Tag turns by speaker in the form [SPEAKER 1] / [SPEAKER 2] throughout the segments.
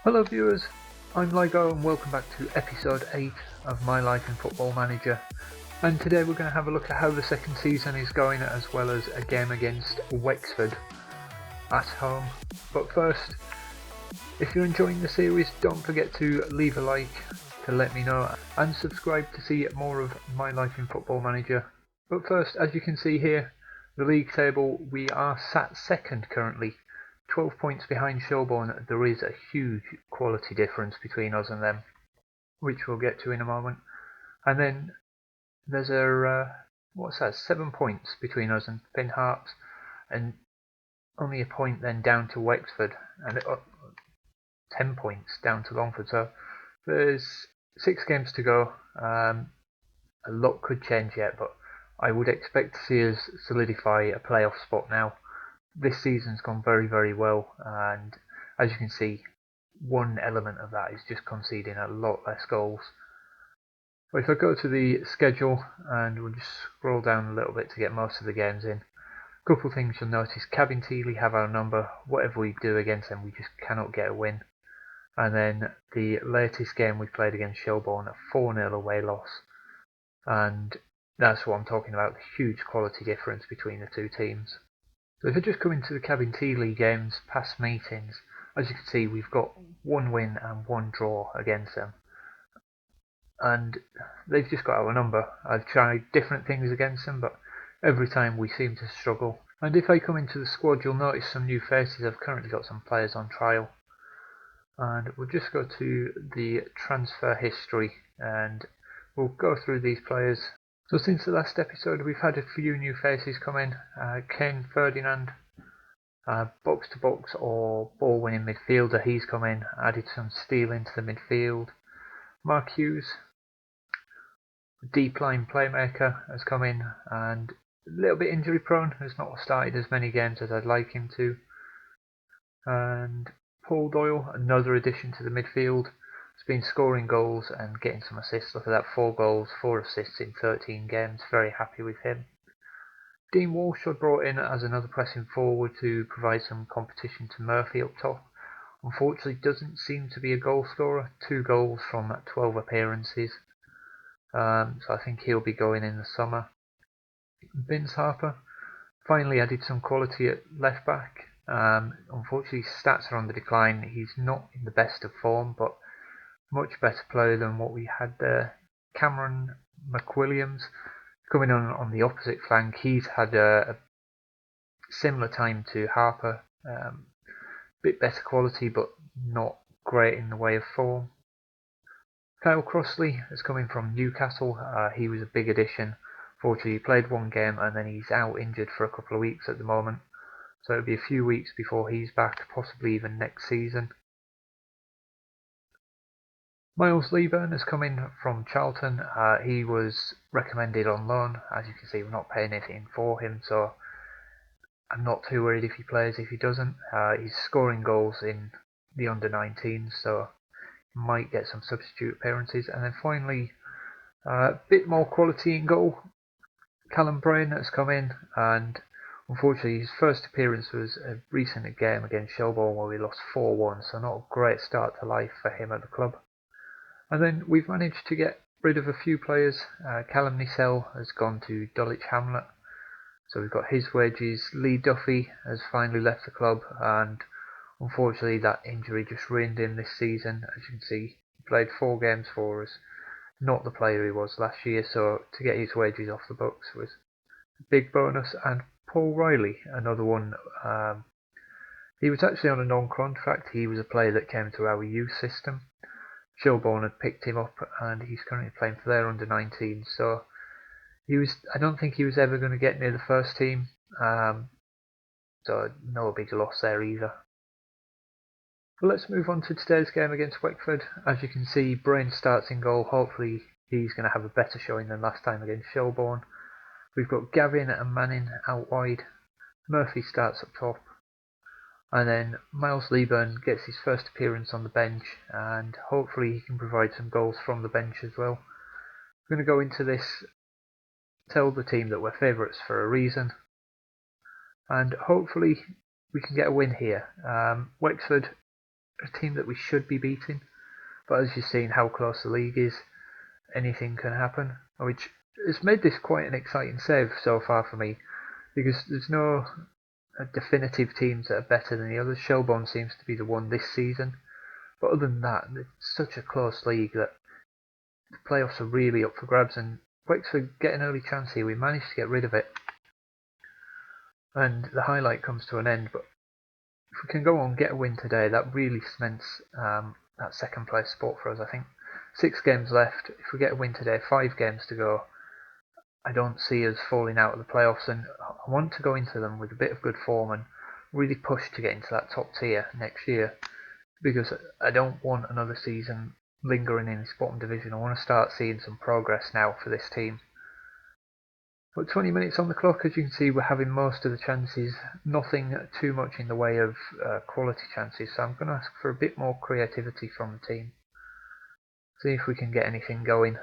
[SPEAKER 1] Hello viewers, I'm Lygo and welcome back to episode 8 of My Life in Football Manager, and today we're going to have a look at how the second season is going as well as a game against Wexford at home. But first, if you're enjoying the series, don't forget to leave a like to let me know and subscribe to see more of My Life in Football Manager. But first, as you can see here, the league table, we are sat second currently. 12 points behind Shelbourne. There is a huge quality difference between us and them, which we'll get to in a moment. And then there's a 7 points between us and Finn Harps, and only a point then down to Wexford, and 10 points down to Longford. So there's 6 games to go. A lot could change yet, but I would expect to see us solidify a playoff spot now. This season's gone very, very well, and as you can see, one element of that is just conceding a lot less goals. But if I go to the schedule, and we'll just scroll down a little bit to get most of the games in, a couple of things you'll notice: Cabinteely have our number. Whatever we do against them, we just cannot get a win. And then the latest game we played against Shelbourne, a 4-0 away loss, and that's what I'm talking about, the huge quality difference between the two teams. So if I just come into the Cabinteely games, past meetings, as you can see, we've got 1 win and 1 draw against them. And they've just got our number. I've tried different things against them, but every time we seem to struggle. And if I come into the squad, you'll notice some new faces. I've currently got some players on trial. And we'll just go to the transfer history and we'll go through these players. So since the last episode, we've had a few new faces come in. Kane Ferdinand, box to box or ball winning midfielder, he's come in, added some steel into the midfield. Mark Hughes, deep line playmaker, has come in and a little bit injury prone, has not started as many games as I'd like him to. And Paul Doyle, another addition to the midfield, has been scoring goals and getting some assists. Look at that, 4 goals, 4 assists in 13 games. Very happy with him. Dean Walsh I brought in as another pressing forward to provide some competition to Murphy up top. Unfortunately doesn't seem to be a goal scorer. 2 goals from 12 appearances. So I think he'll be going in the summer. Vince Harper finally added some quality at left back. Unfortunately his stats are on the decline. He's not in the best of form, but much better player than what we had there. Cameron McWilliams coming on the opposite flank. He's had a similar time to Harper. Bit better quality, but not great in the way of form. Kyle Crossley is coming from Newcastle. He was a big addition. Fortunately, he played 1 game and then he's out injured for a couple of weeks at the moment. So it'll be a few weeks before he's back, possibly even next season. Miles Leeburn has come in from Charlton. He was recommended on loan. As you can see, we're not paying anything for him, so I'm not too worried if he plays, if he doesn't. He's scoring goals in the under-19s, so he might get some substitute appearances. And then finally, a bit more quality in goal. Callum Brain has come in, and unfortunately his first appearance was a recent game against Shelbourne where we lost 4-1, so not a great start to life for him at the club. And then we've managed to get rid of a few players. Callum Nissel has gone to Dulwich Hamlet, so we've got his wages. Lee Duffy has finally left the club, and unfortunately that injury just ruined him this season. As you can see, he played 4 games for us, not the player he was last year, so to get his wages off the books was a big bonus. And Paul Riley, another one, he was actually on a non-contract. He was a player that came to our youth system. Shelbourne had picked him up and he's currently playing for their under-19s, so I don't think he was ever going to get near the first team, so no big loss there either. But let's move on to today's game against Wexford. As you can see, Brain starts in goal. Hopefully he's going to have a better showing than last time against Shelbourne. We've got Gavin and Manning out wide. Murphy starts up top. And then Miles Leeburn gets his first appearance on the bench, and hopefully he can provide some goals from the bench as well. We're going to go into this, tell the team that we're favourites for a reason, and hopefully we can get a win here. Wexford a team that we should be beating. But as you've seen how close the league is, anything can happen, which has made this quite an exciting save so far for me, because there's no definitive teams that are better than the others. Shelbourne seems to be the one this season, but other than that, it's such a close league that the playoffs are really up for grabs, and Wexford get an early chance here. We managed to get rid of it, and the highlight comes to an end. But if we can go on, get a win today, that really cements that second place spot for us. I think 6 games left. If we get a win today, 5 games to go, I don't see us falling out of the playoffs, and I want to go into them with a bit of good form and really push to get into that top tier next year, because I don't want another season lingering in this bottom division. I want to start seeing some progress now for this team. But 20 minutes on the clock, as you can see, we're having most of the chances, nothing too much in the way of quality chances, so I'm going to ask for a bit more creativity from the team. See if we can get anything going.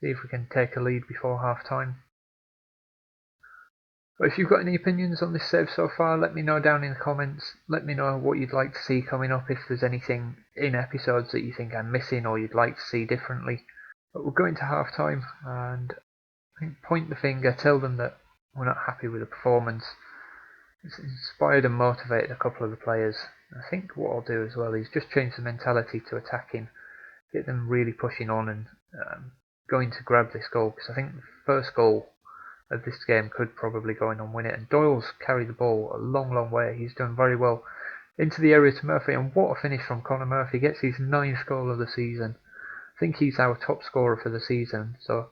[SPEAKER 1] See if we can take a lead before half time. But if you've got any opinions on this save so far, let me know down in the comments. Let me know what you'd like to see coming up, if there's anything in episodes that you think I'm missing or you'd like to see differently. But we're going to half time, and I think point the finger, tell them that we're not happy with the performance. It's inspired and motivated a couple of the players. I think what I'll do as well is just change the mentality to attacking, get them really pushing on and going to grab this goal, because I think the first goal of this game could probably go in and win it. And Doyle's carried the ball a long way. He's done very well into the area to Murphy, and what a finish from Connor Murphy. Gets his 9th goal of the season. I think he's our top scorer for the season, so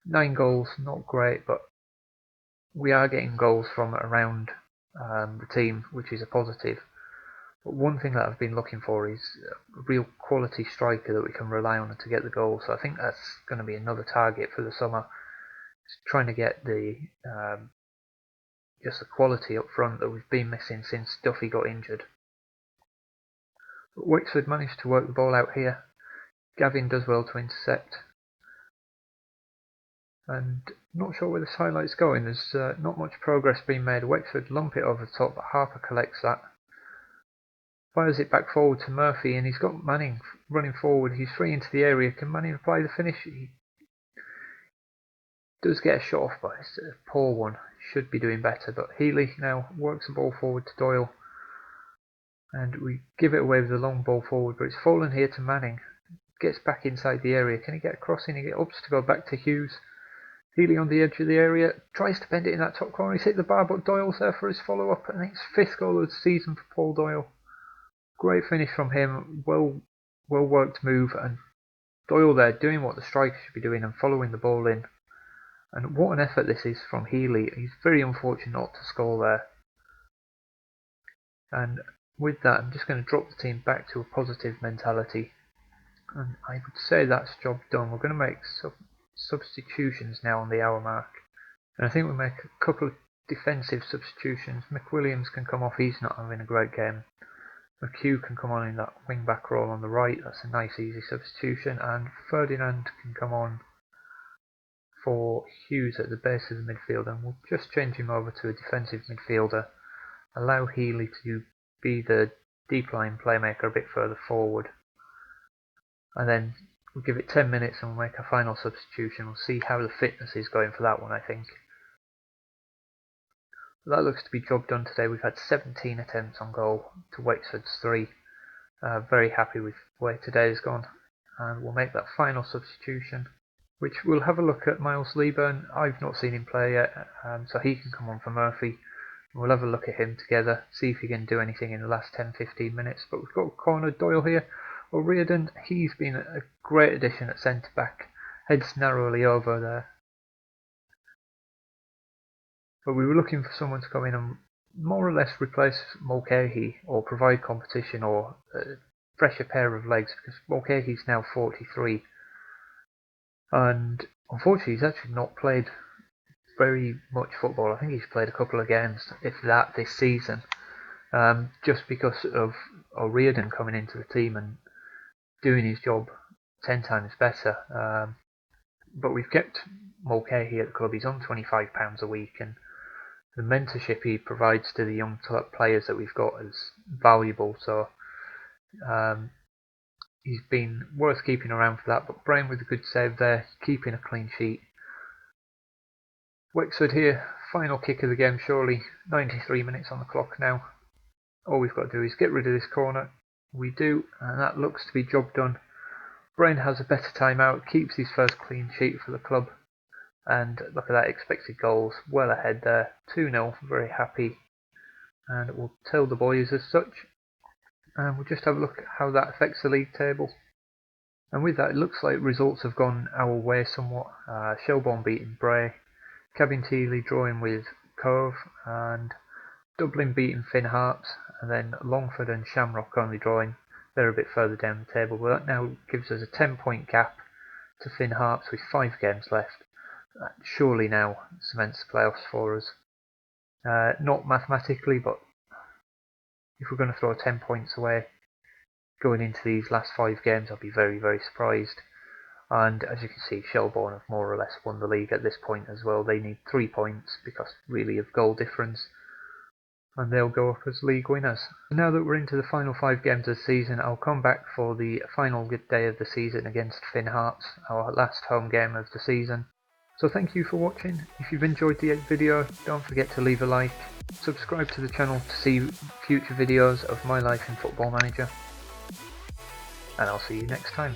[SPEAKER 1] 9 goals, not great, but we are getting goals from around the team, which is a positive. But one thing that I've been looking for is a real quality striker that we can rely on to get the goal. So I think that's going to be another target for the summer. Just trying to get the just the quality up front that we've been missing since Duffy got injured. But Wexford managed to work the ball out here. Gavin does well to intercept. And not sure where this highlight's going. There's not much progress being made. Wexford lump it over the top, but Harper collects that. Fires it back forward to Murphy, and he's got Manning running forward. He's free into the area. Can Manning apply the finish? He does get a shot off, but it's a poor one. Should be doing better. But Healy now works the ball forward to Doyle, and we give it away with a long ball forward, but it's fallen here to Manning. Gets back inside the area. Can he get a crossing? He opts to go back to Hughes. Healy on the edge of the area, tries to bend it in that top corner. He's hit the bar, but Doyle's there for his follow-up. I think it's 5th goal of the season for Paul Doyle. Great finish from him, well worked move, and Doyle there doing what the striker should be doing and following the ball in. And what an effort this is from Healy. He's very unfortunate not to score there. And with that, I'm just going to drop the team back to a positive mentality. And I would say that's job done. We're going to make substitutions now on the hour mark. And I think we'll make a couple of defensive substitutions. McWilliams can come off, he's not having a great game. McHugh can come on in that wing back role on the right, that's a nice easy substitution, and Ferdinand can come on for Hughes at the base of the midfield, and we'll just change him over to a defensive midfielder, allow Healy to be the deep line playmaker a bit further forward, and then we'll give it 10 minutes and we'll make a final substitution. We'll see how the fitness is going for that one, I think. That looks to be job done today. We've had 17 attempts on goal to Wexford's 3. Very happy with the way today's gone. And we'll make that final substitution, which we'll have a look at Miles Leeburn. I've not seen him play yet, so he can come on for Murphy. We'll have a look at him together, see if he can do anything in the last 10-15 minutes. But we've got corner Doyle here. O'Riordan, he's been a great addition at centre back. Heads narrowly over there. But we were looking for someone to come in and more or less replace Mulcahy or provide competition or a fresher pair of legs, because Mulcahy's now 43 and unfortunately he's actually not played very much football. I think he's played a couple of games, if that, this season, just because of O'Riordan coming into the team and doing his job 10 times better. But we've kept Mulcahy at the club. He's on £25 a week, and the mentorship he provides to the young players that we've got is valuable. So He's been worth keeping around for that, but Brain with a good save there, keeping a clean sheet. Wexford here, final kick of the game surely, 93 minutes on the clock now. All we've got to do is get rid of this corner. We do, and that looks to be job done. Brain has a better timeout, keeps his first clean sheet for the club. And look at that, expected goals, well ahead there, 2-0, very happy. And we'll tell the boys as such. And we'll just have a look at how that affects the league table. And with that, it looks like results have gone our way somewhat. Shelbourne beating Bray, Cabinteely drawing with Cove, and Dublin beating Finn Harps, and then Longford and Shamrock only drawing. They're a bit further down the table, but that now gives us a 10-point gap to Finn Harps with 5 games left. That surely now cements the playoffs for us. Not mathematically, but if we're going to throw 10 points away going into these last 5 games, I'll be very, very surprised. And as you can see, Shelbourne have more or less won the league at this point as well. They need 3 points because really of goal difference, and they'll go up as league winners. Now that we're into the final 5 games of the season, I'll come back for the final day of the season against Finn Harps, our last home game of the season. So thank you for watching. If you've enjoyed the video, don't forget to leave a like, subscribe to the channel to see future videos of my life in Football Manager, and I'll see you next time.